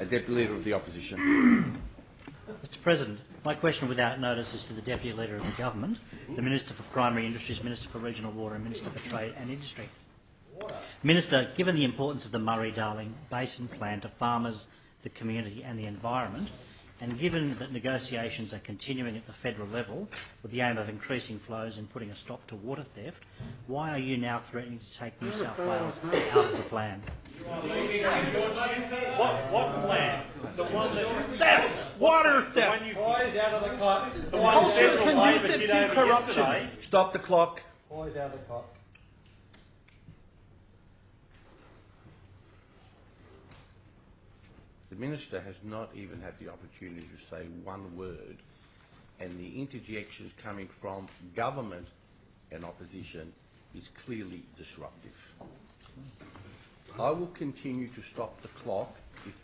Deputy Leader of the Opposition. Mr President, my question without notice is to the Deputy Leader of the Government, the Minister for Primary Industries, Minister for Regional Water and Minister for Trade and Industry. Minister, given the importance of the Murray-Darling Basin Plan to farmers, the community and the environment, and given that negotiations are continuing at the federal level with the aim of increasing flows and putting a stop to water theft, why are you now threatening to take New South Wales out of the plan? What plan? The one that theft, water theft. Flies out of the clock. The one Federal Labor did over yesterday. Stop the clock. Flies out of the clock. The Minister has not even had the opportunity to say one word, and the interjections coming from government and opposition is clearly disruptive. I will continue to stop the clock if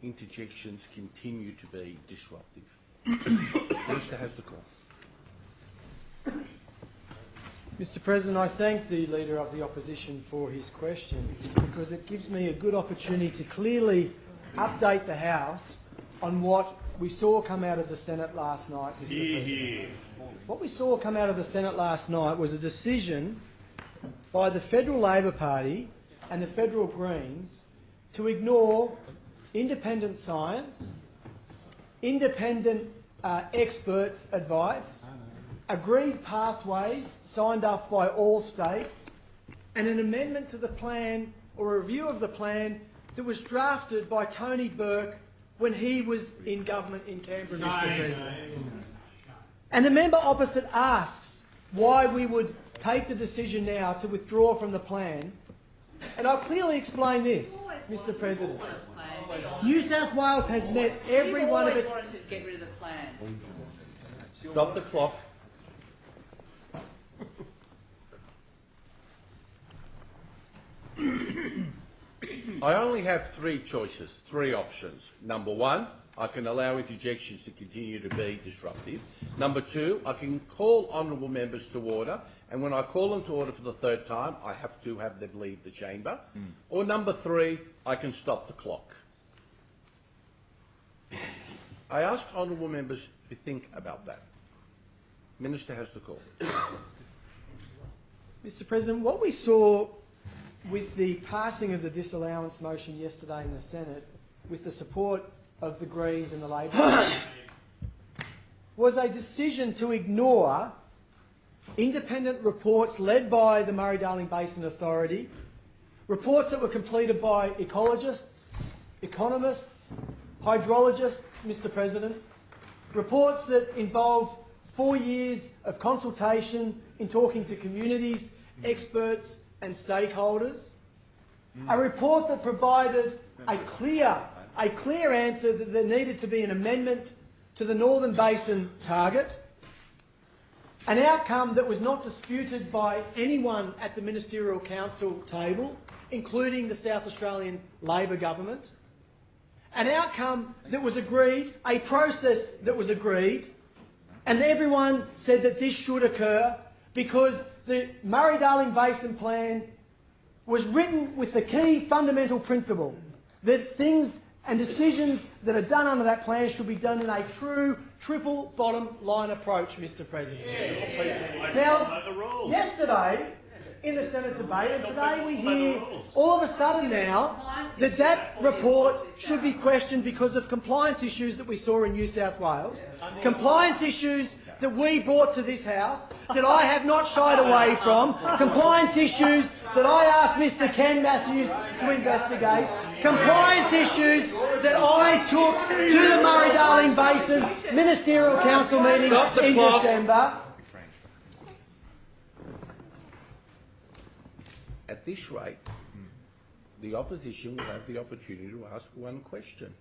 interjections continue to be disruptive. The Minister has the call. Mr President, I thank the Leader of the Opposition for his question because it gives me a good opportunity to clearly update the House on what we saw come out of the Senate last night, Mr President. What we saw come out of the Senate last night was a decision by the Federal Labor Party and the Federal Greens to ignore independent science, independent experts' advice, agreed pathways signed off by all states, and an amendment to the plan or a review of the plan that was drafted by Tony Burke when he was in government in Canberra, Mr President. And the member opposite asks why we would take the decision now to withdraw from the plan. And I'll clearly explain this, Mr President. New South Wales has met every one of its... wanted to get rid of the plan. Stop the clock. I only have three choices, three options. Number one, I can allow interjections to continue to be disruptive. Number two, I can call honourable members to order, and when I call them to order for the third time, I have to have them leave the chamber. Or number three, I can stop the clock. I ask honourable members to think about that. Minister has the call. Mr President, what we saw with the passing of the disallowance motion yesterday in the Senate, with the support of the Greens and the Labor Party, was a decision to ignore independent reports led by the Murray-Darling Basin Authority, reports that were completed by ecologists, economists, hydrologists, Mr President, reports that involved 4 years of consultation in talking to communities, experts and stakeholders, a report that provided a clear answer that there needed to be an amendment to the Northern Basin target, an outcome that was not disputed by anyone at the Ministerial Council table, including the South Australian Labor government, an outcome that was agreed, a process that was agreed, and everyone said that this should occur because the Murray-Darling Basin Plan was written with the key fundamental principle that things and decisions that are done under that plan should be done in a true triple bottom line approach, Mr President. Now, yesterday in the Senate debate, and today we hear all of a sudden now that that report should be questioned because of compliance issues that we saw in New South Wales, compliance issues that we brought to this House, that I have not shied away from, compliance issues that I asked Mr Ken Matthews to investigate, compliance issues that I took to the Murray-Darling Basin Ministerial Council meeting in December. At this rate, the opposition will have the opportunity to ask one question.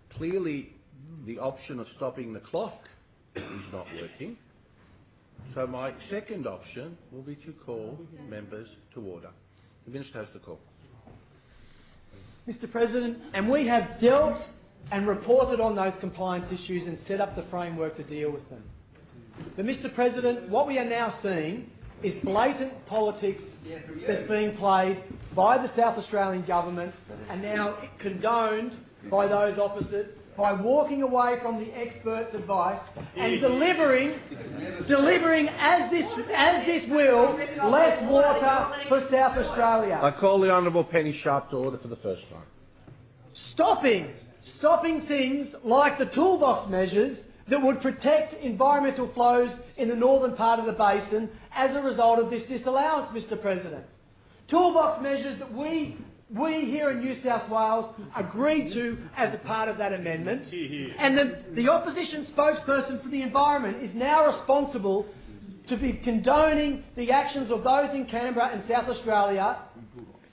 Clearly, the option of stopping the clock is not working. So my second option will be to call members to order. The Minister has the call. Mr President, and we have dealt and reported on those compliance issues and set up the framework to deal with them. But Mr President, what we are now seeing is blatant politics that's being played by the South Australian government and now condoned by those opposite, by walking away from the experts' advice and delivering as this will less water for South Australia. I call the Honourable Penny Sharp to order for the first time. Stopping things like the toolbox measures that would protect environmental flows in the northern part of the basin as a result of this disallowance, Mr. President. Toolbox measures that we here in New South Wales agreed to as a part of that amendment. And the opposition spokesperson for the environment is now responsible to be condoning the actions of those in Canberra and South Australia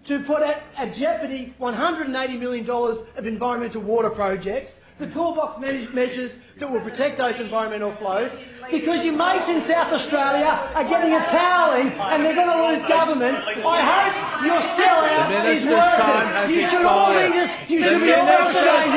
to put at jeopardy $180 million of environmental water projects, the toolbox measures that will protect those environmental flows, because your mates in South Australia are getting a toweling and they're going to lose government. I hope your sellout is worth it. You should all be ashamed